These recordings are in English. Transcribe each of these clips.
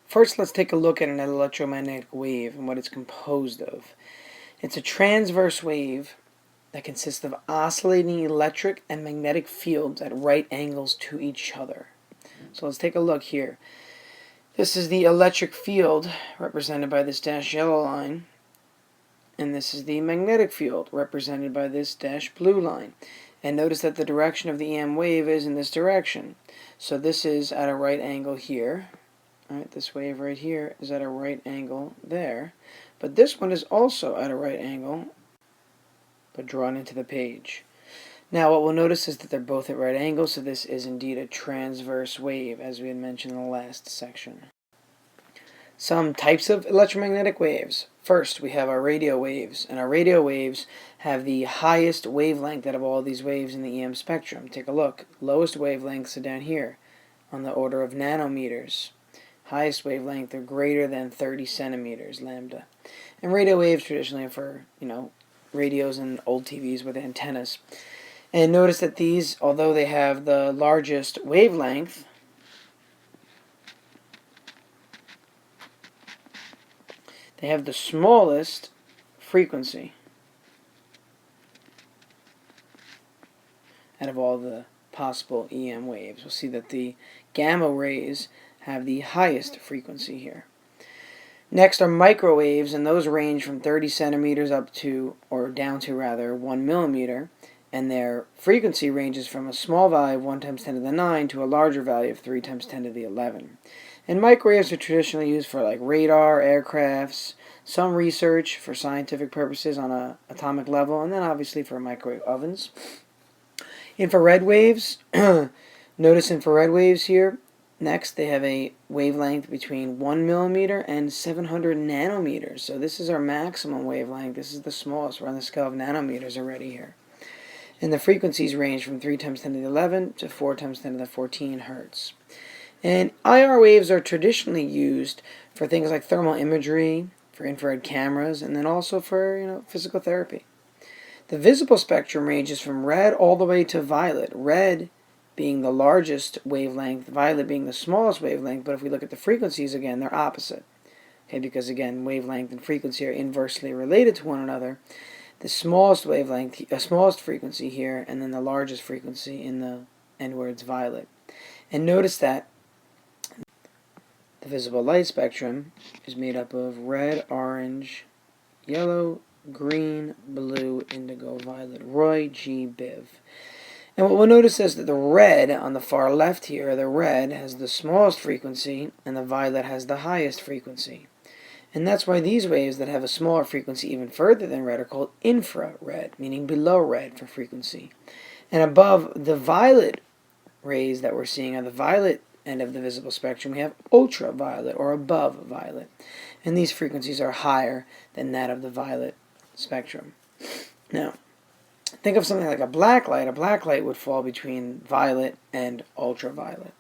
First, let's take a look at an electromagnetic wave and what it's composed of. It's a transverse wave that consists of oscillating electric and magnetic fields at right angles to each other. So let's take a look here. This is the electric field, represented by this dashed yellow line, and this is the magnetic field, represented by this dashed blue line. And notice that the direction of the EM wave is in this direction. So this is at a right angle here. Alright, this wave right here is at a right angle there. But this one is also at a right angle, but drawn into the page. Now what we'll notice is that they're both at right angles, so this is indeed a transverse wave, as we had mentioned in the last section. Some types of electromagnetic waves. First, we have our radio waves, and our radio waves have the highest wavelength out of all these waves in the EM spectrum. Take a look. Lowest wavelengths are down here, on the order of nanometers. Highest wavelength are greater than 30 centimeters, lambda. And radio waves traditionally are for, radios and old TVs with antennas. And notice that these, although they have the largest wavelength, they have the smallest frequency out of all the possible EM waves. We'll see that the gamma rays have the highest frequency here. Next are microwaves, and those range from 30 centimeters up to, or down to rather, 1 millimeter, and their frequency ranges from a small value of 1 times 10 to the 9 to a larger value of 3 times 10 to the 11. And microwaves are traditionally used for like radar, aircrafts, some research for scientific purposes on an atomic level, and then obviously for microwave ovens. Infrared waves, notice infrared waves here. Next, they have a wavelength between 1 millimeter and 700 nanometers. So this is our maximum wavelength. This is the smallest. We're on the scale of nanometers already here. And the frequencies range from 3 times 10 to the 11 to 4 times 10 to the 14 hertz. And IR waves are traditionally used for things like thermal imagery, for infrared cameras, and then also for, physical therapy. The visible spectrum ranges from red all the way to violet. Red being the largest wavelength, violet being the smallest wavelength, but if we look at the frequencies again, they're opposite. Okay, because again, wavelength and frequency are inversely related to one another. The smallest wavelength, smallest frequency here, and then the largest frequency in the end where it's violet. And notice that the visible light spectrum is made up of red, orange, yellow, green, blue, indigo, violet. Roy G. Biv. And what we'll notice is that the red on the far left here, the red has the smallest frequency and the violet has the highest frequency. And that's why these waves that have a smaller frequency even further than red are called infrared, meaning below red for frequency. And above the violet rays that we're seeing on the violet end of the visible spectrum, we have ultraviolet or above violet. And these frequencies are higher than that of the violet spectrum. Now, think of something like a black light. A black light would fall between violet and ultraviolet.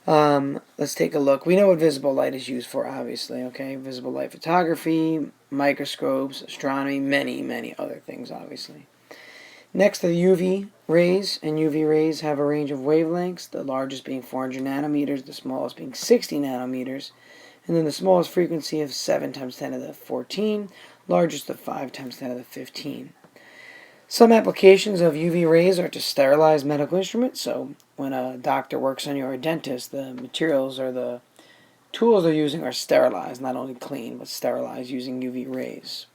Let's take a look. We know what visible light is used for, obviously, okay? Visible light photography, microscopes, astronomy, many other things, obviously. Next, the UV rays, and UV rays have a range of wavelengths, the largest being 400 nanometers, the smallest being 60 nanometers, and then the smallest frequency of 7 times 10 to the 14, largest of 5 times 10 to the 15. Some applications of UV rays are to sterilize medical instruments. So when a doctor works on you or a dentist, the materials or the tools they're using are sterilized, not only clean, but sterilized using UV rays.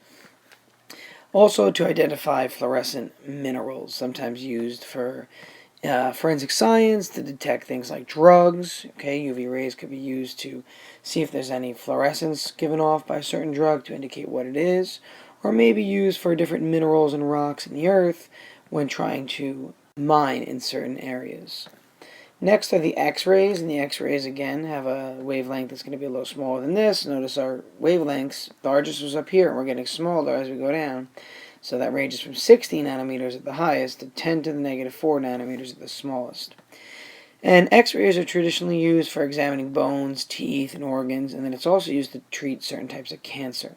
Also to identify fluorescent minerals, sometimes used for forensic science to detect things like drugs. Okay, UV rays could be used to see if there's any fluorescence given off by a certain drug to indicate what it is, or maybe used for different minerals and rocks in the earth when trying to mine in certain areas. Next are the X-rays, and the X-rays again have a wavelength that's going to be a little smaller than this. Notice our wavelengths, largest was up here, and we're getting smaller as we go down. So that ranges from 60 nanometers at the highest to 10 to the negative 4 nanometers at the smallest. And X-rays are traditionally used for examining bones, teeth, and organs, and then it's also used to treat certain types of cancer.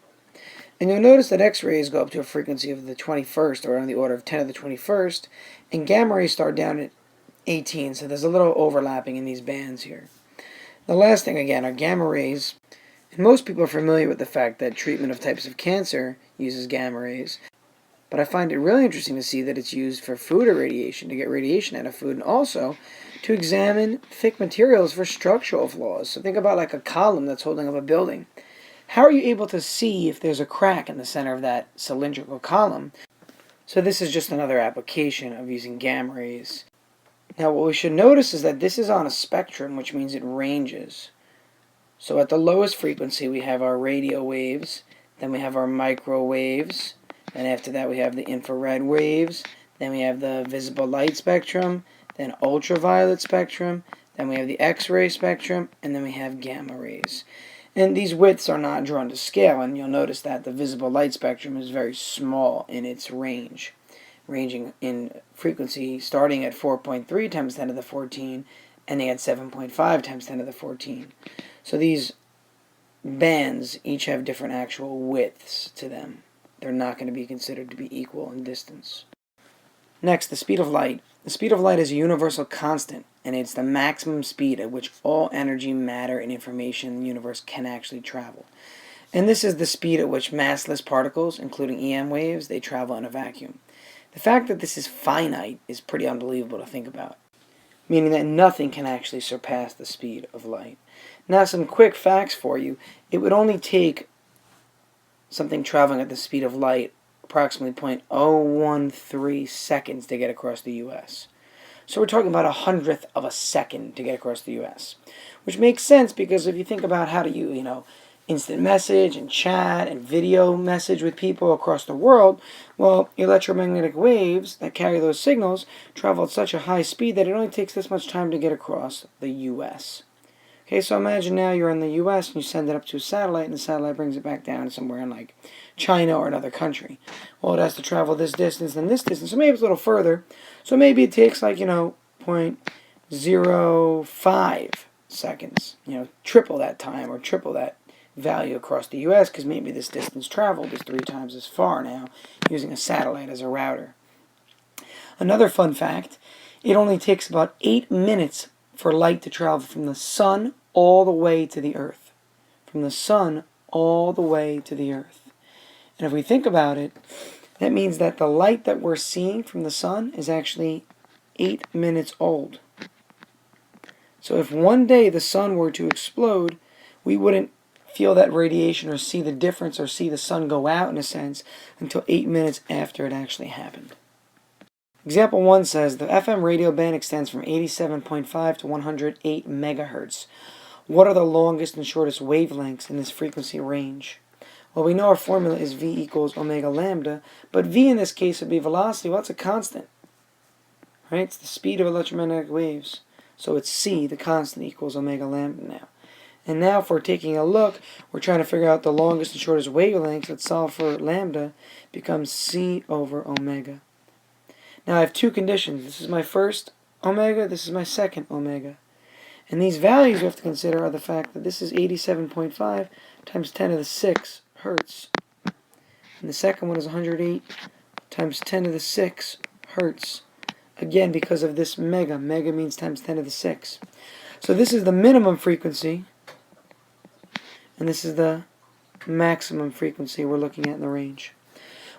And you'll notice that X-rays go up to a frequency of the 21st, or on the order of 10 to the 21st, and gamma rays start down at 18, so there's a little overlapping in these bands here. The last thing, again, are gamma rays. And most people are familiar with the fact that treatment of types of cancer uses gamma rays. But I find it really interesting to see that it's used for food irradiation, to get radiation out of food, and also to examine thick materials for structural flaws. So think about like a column that's holding up a building. How are you able to see if there's a crack in the center of that cylindrical column? So this is just another application of using gamma rays. Now what we should notice is that this is on a spectrum, which means it ranges. So at the lowest frequency we have our radio waves, then we have our microwaves, and after that we have the infrared waves, then we have the visible light spectrum, then ultraviolet spectrum, then we have the X-ray spectrum, and then we have gamma rays. And these widths are not drawn to scale, and you'll notice that the visible light spectrum is very small in its range, ranging in frequency starting at 4.3 times 10 to the 14, ending at 7.5 times 10 to the 14. So these bands each have different actual widths to them. They're not going to be considered to be equal in distance. Next, the speed of light. The speed of light is a universal constant, and it's the maximum speed at which all energy, matter, and information in the universe can actually travel. And this is the speed at which massless particles, including EM waves, they travel in a vacuum. The fact that this is finite is pretty unbelievable to think about, meaning that nothing can actually surpass the speed of light. Now, some quick facts for you. It would only take something traveling at the speed of light approximately 0.013 seconds to get across the U.S. So we're talking about 100th of a second to get across the U.S., which makes sense because if you think about how to instant message and chat and video message with people across the world, well, electromagnetic waves that carry those signals travel at such a high speed that it only takes this much time to get across the U.S. Okay, so imagine now you're in the U.S. and you send it up to a satellite, and the satellite brings it back down somewhere in like China or another country. Well, it has to travel this distance and this distance, so maybe it's a little further. So maybe it takes like, 0.05 seconds, triple that time or triple that value across the U.S. because maybe this distance traveled is 3 times as far now using a satellite as a router. Another fun fact, it only takes about 8 minutes for light to travel from the sun all the way to the earth. From the sun all the way to the earth. And if we think about it, that means that the light that we're seeing from the sun is actually 8 minutes old. So if one day the sun were to explode, we wouldn't feel that radiation or see the difference or see the sun go out in a sense until 8 minutes after it actually happened. Example 1 says the FM radio band extends from 87.5 to 108 megahertz. What are the longest and shortest wavelengths in this frequency range? Well, we know our formula is V equals omega lambda, but V in this case would be velocity. Well, it's a constant. Right? It's the speed of electromagnetic waves. So it's C, the constant, equals omega lambda now. And now if we're taking a look, we're trying to figure out the longest and shortest wavelengths. Let's solve for lambda. Becomes C over omega. Now I have 2 conditions. This is my first omega, this is my second omega. And these values we have to consider are the fact that this is 87.5 times 10 to the 6 hertz. And the second one is 108 times 10 to the 6 hertz. Again, because of this mega. Mega means times 10 to the 6. So this is the minimum frequency, and this is the maximum frequency we're looking at in the range.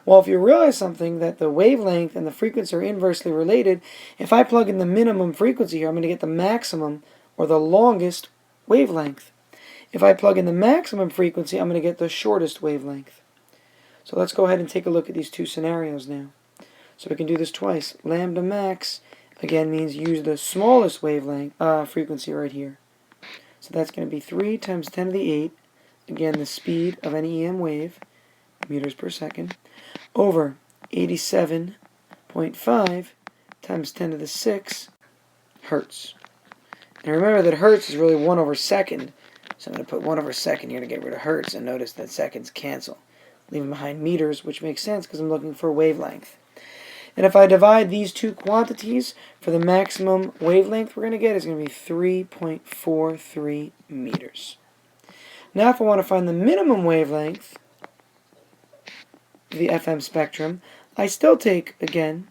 Well, if you realize something, that the wavelength and the frequency are inversely related, if I plug in the minimum frequency here, I'm going to get the maximum or the longest wavelength. If I plug in the maximum frequency, I'm going to get the shortest wavelength. So let's go ahead and take a look at these 2 scenarios now. So we can do this twice. Lambda max, again, means use the smallest wavelength frequency right here. So that's going to be 3 times 10 to the 8, again, the speed of any EM wave, meters per second, over 87.5 times 10 to the 6 hertz. And remember that hertz is really 1 over second. So I'm going to put 1 over second here to get rid of hertz, and notice that seconds cancel, leaving behind meters, which makes sense because I'm looking for wavelength. And if I divide these 2 quantities for the maximum wavelength we're going to get is going to be 3.43 meters. Now if I want to find the minimum wavelength, the FM spectrum, I still take, again,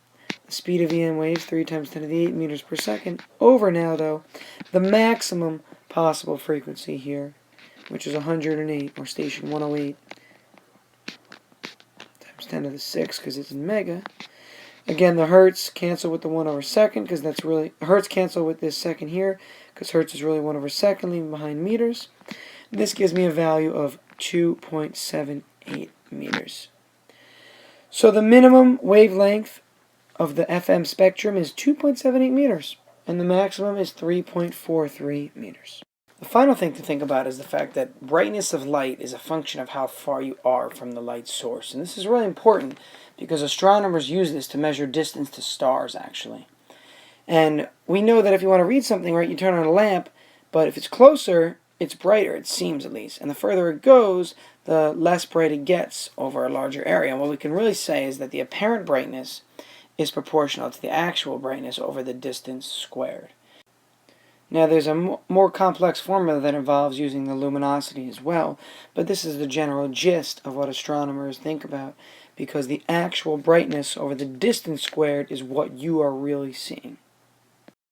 the speed of EM waves, 3 times 10 to the 8 meters per second, over now, though, the maximum possible frequency here, which is 108, or station 108, times 10 to the 6, because it's in mega. Again, the hertz cancel with the 1 over second, because that's really, hertz cancel with this second here, because hertz is really 1 over second, leaving behind meters. This gives me a value of 2.78 meters. So the minimum wavelength of the FM spectrum is 2.78 meters, and the maximum is 3.43 meters. The final thing to think about is the fact that brightness of light is a function of how far you are from the light source. And this is really important because astronomers use this to measure distance to stars, actually. And we know that if you want to read something, right, you turn on a lamp, but if it's closer, it's brighter, it seems at least. And the further it goes, the less bright it gets over a larger area. And what we can really say is that the apparent brightness is proportional to the actual brightness over the distance squared. Now there's a more complex formula that involves using the luminosity as well, but this is the general gist of what astronomers think about, because the actual brightness over the distance squared is what you are really seeing.